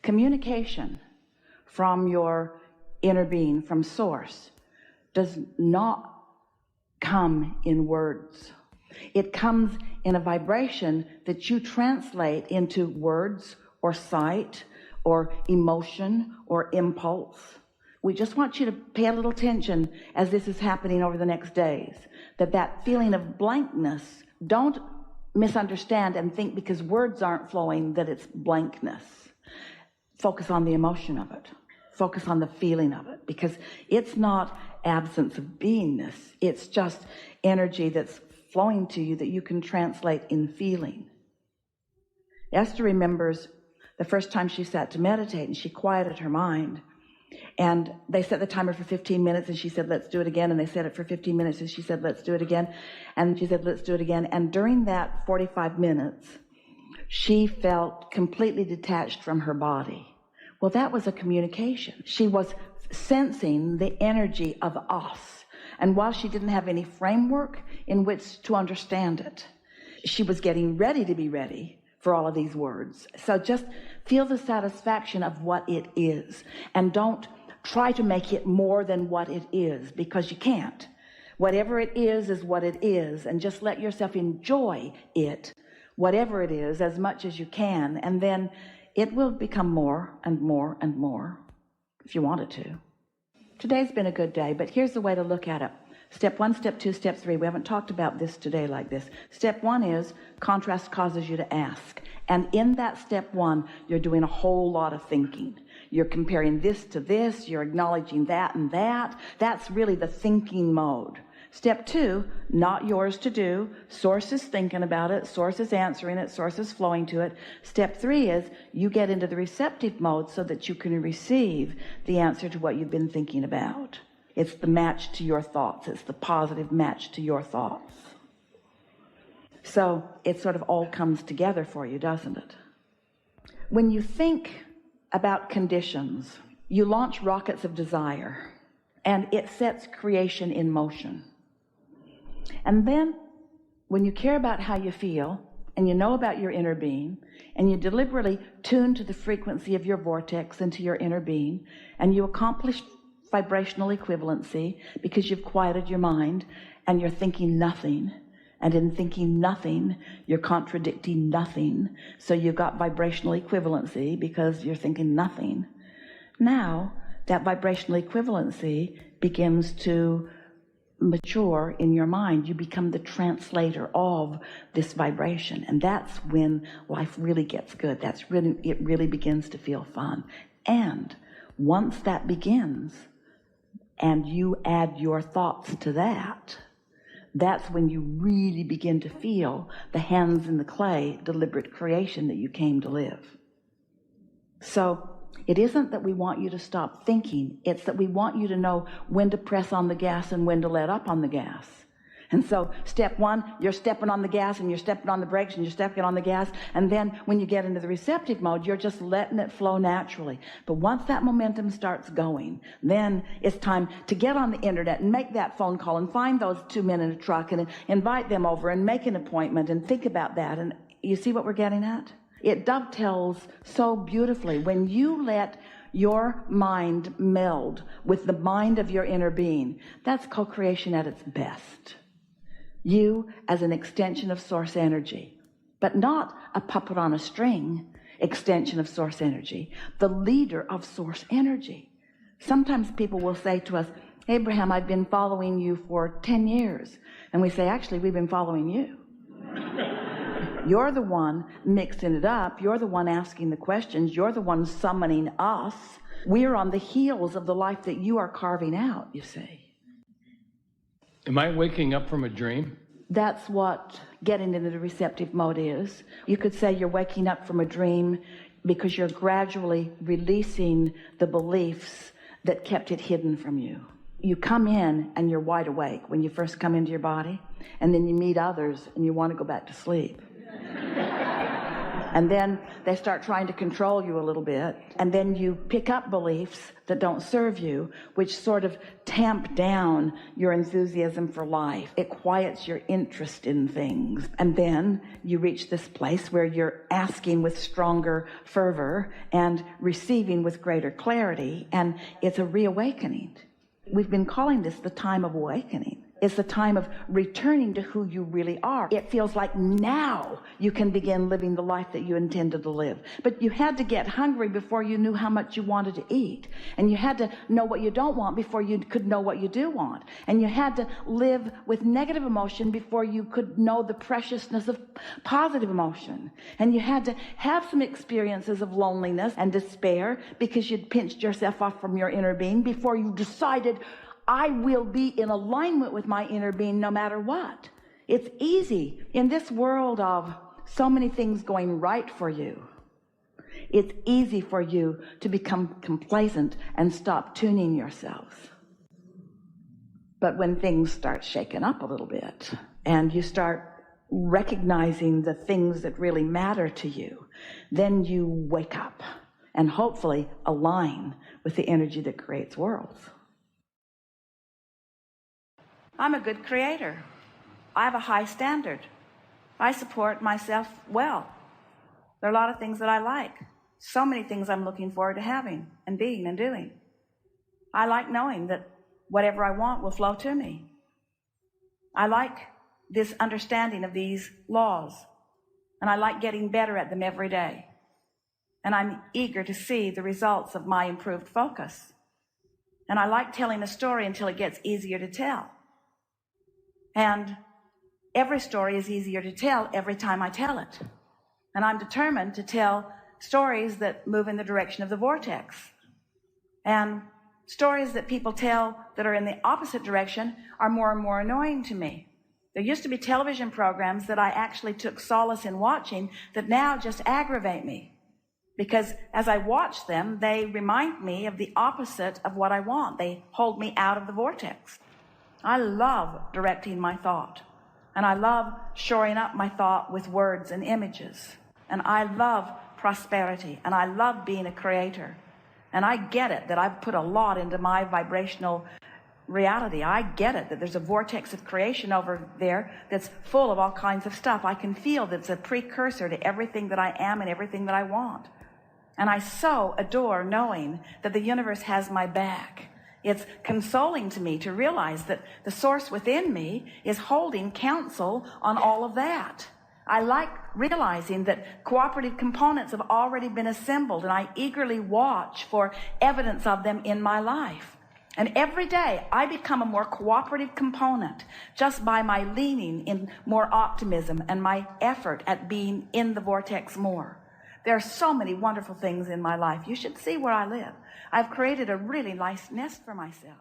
Communication from your inner being, from source, does not come in words. It comes in a vibration that you translate into words or sight or emotion or impulse. We just want you to pay a little attention as this is happening over the next days, that feeling of blankness, don't misunderstand and think because words aren't flowing that it's blankness. Focus on the emotion of it. Focus on the feeling of it, because it's not absence of beingness. It's just energy that's flowing to you that you can translate in feeling. Esther remembers the first time she sat to meditate and she quieted her mind. And they set the timer for 15 minutes and she said, let's do it again. And they set it for 15 minutes and she said, let's do it again. And she said, let's do it again. And during that 45 minutes, she felt completely detached from her body. Well, that was a communication. She was sensing the energy of us. And while she didn't have any framework in which to understand it, she was getting ready to be ready for all of these words. So just feel the satisfaction of what it is, and don't try to make it more than what it is, because you can't. Whatever it is what it is, and just let yourself enjoy it, whatever it is, as much as you can, and then it will become more and more and more if you want it to. Today's been a good day, but here's the way to look at it. Step 1, step 2, step 3. We haven't talked about this today like this. Step 1 is contrast causes you to ask. And in that step 1, you're doing a whole lot of thinking. You're comparing this to this. You're acknowledging that and that. That's really the thinking mode. Step 2, not yours to do. Source is thinking about it. Source is answering it. Source is flowing to it. Step 3 is you get into the receptive mode so that you can receive the answer to what you've been thinking about. It's the match to your thoughts. It's the positive match to your thoughts. So it sort of all comes together for you, doesn't it? When you think about conditions, you launch rockets of desire, and it sets creation in motion. And then when you care about how you feel, and you know about your inner being, and you deliberately tune to the frequency of your vortex into your inner being, and you accomplish vibrational equivalency because you've quieted your mind and you're thinking nothing, and in thinking nothing you're contradicting nothing, so you've got vibrational equivalency because you're thinking nothing. Now that vibrational equivalency begins to mature in your mind. You become the translator of this vibration, and that's when life really gets good. It really begins to feel fun. And once that begins and you add your thoughts to that, that's when you really begin to feel the hands in the clay, deliberate creation that you came to live. So it isn't that we want you to stop thinking. It's that we want you to know when to press on the gas and when to let up on the gas. And so step 1, you're stepping on the gas and you're stepping on the brakes and you're stepping on the gas. And then when you get into the receptive mode, you're just letting it flow naturally. But once that momentum starts going, then it's time to get on the internet and make that phone call and find those 2 men in a truck and invite them over and make an appointment and think about that. And you see what we're getting at? It dovetails so beautifully. When you let your mind meld with the mind of your inner being, that's co-creation at its best. You as an extension of source energy, but not a puppet on a string extension of source energy, the leader of source energy. Sometimes people will say to us, Abraham, I've been following you for 10 years. And we say, actually, we've been following you. You're the one mixing it up. You're the one asking the questions. You're the one summoning us. We're on the heels of the life that you are carving out, you see. Am I waking up from a dream? That's what getting into the receptive mode is. You could say you're waking up from a dream because you're gradually releasing the beliefs that kept it hidden from you. You come in and you're wide awake when you first come into your body, and then you meet others and you want to go back to sleep. And then they start trying to control you a little bit. And then you pick up beliefs that don't serve you, which sort of tamp down your enthusiasm for life. It quiets your interest in things. And then you reach this place where you're asking with stronger fervor and receiving with greater clarity. And it's a reawakening. We've been calling this the time of awakening. It's the time of returning to who you really are. It feels like now you can begin living the life that you intended to live. But you had to get hungry before you knew how much you wanted to eat. And you had to know what you don't want before you could know what you do want. And you had to live with negative emotion before you could know the preciousness of positive emotion. And you had to have some experiences of loneliness and despair because you'd pinched yourself off from your inner being before you decided, I will be in alignment with my inner being no matter what. It's easy in this world of so many things going right for you. It's easy for you to become complacent and stop tuning yourselves. But when things start shaking up a little bit and you start recognizing the things that really matter to you, then you wake up and hopefully align with the energy that creates worlds. I'm a good creator. I have a high standard. I support myself well. There are a lot of things that I like. So many things I'm looking forward to having and being and doing. I like knowing that whatever I want will flow to me. I like this understanding of these laws, and I like getting better at them every day. And I'm eager to see the results of my improved focus. And I like telling a story until it gets easier to tell. And every story is easier to tell every time I tell it. And I'm determined to tell stories that move in the direction of the vortex. And stories that people tell that are in the opposite direction are more and more annoying to me. There used to be television programs that I actually took solace in watching that now just aggravate me. Because as I watch them, they remind me of the opposite of what I want. They hold me out of the vortex. I love directing my thought, and I love shoring up my thought with words and images, and I love prosperity, and I love being a creator, and I get it that I've put a lot into my vibrational reality. I get it that there's a vortex of creation over there that's full of all kinds of stuff. I can feel that it's a precursor to everything that I am and everything that I want, and I so adore knowing that the universe has my back. It's consoling to me to realize that the source within me is holding counsel on all of that. I like realizing that cooperative components have already been assembled, and I eagerly watch for evidence of them in my life. And every day I become a more cooperative component just by my leaning in more optimism and my effort at being in the vortex more. There are so many wonderful things in my life. You should see where I live. I've created a really nice nest for myself.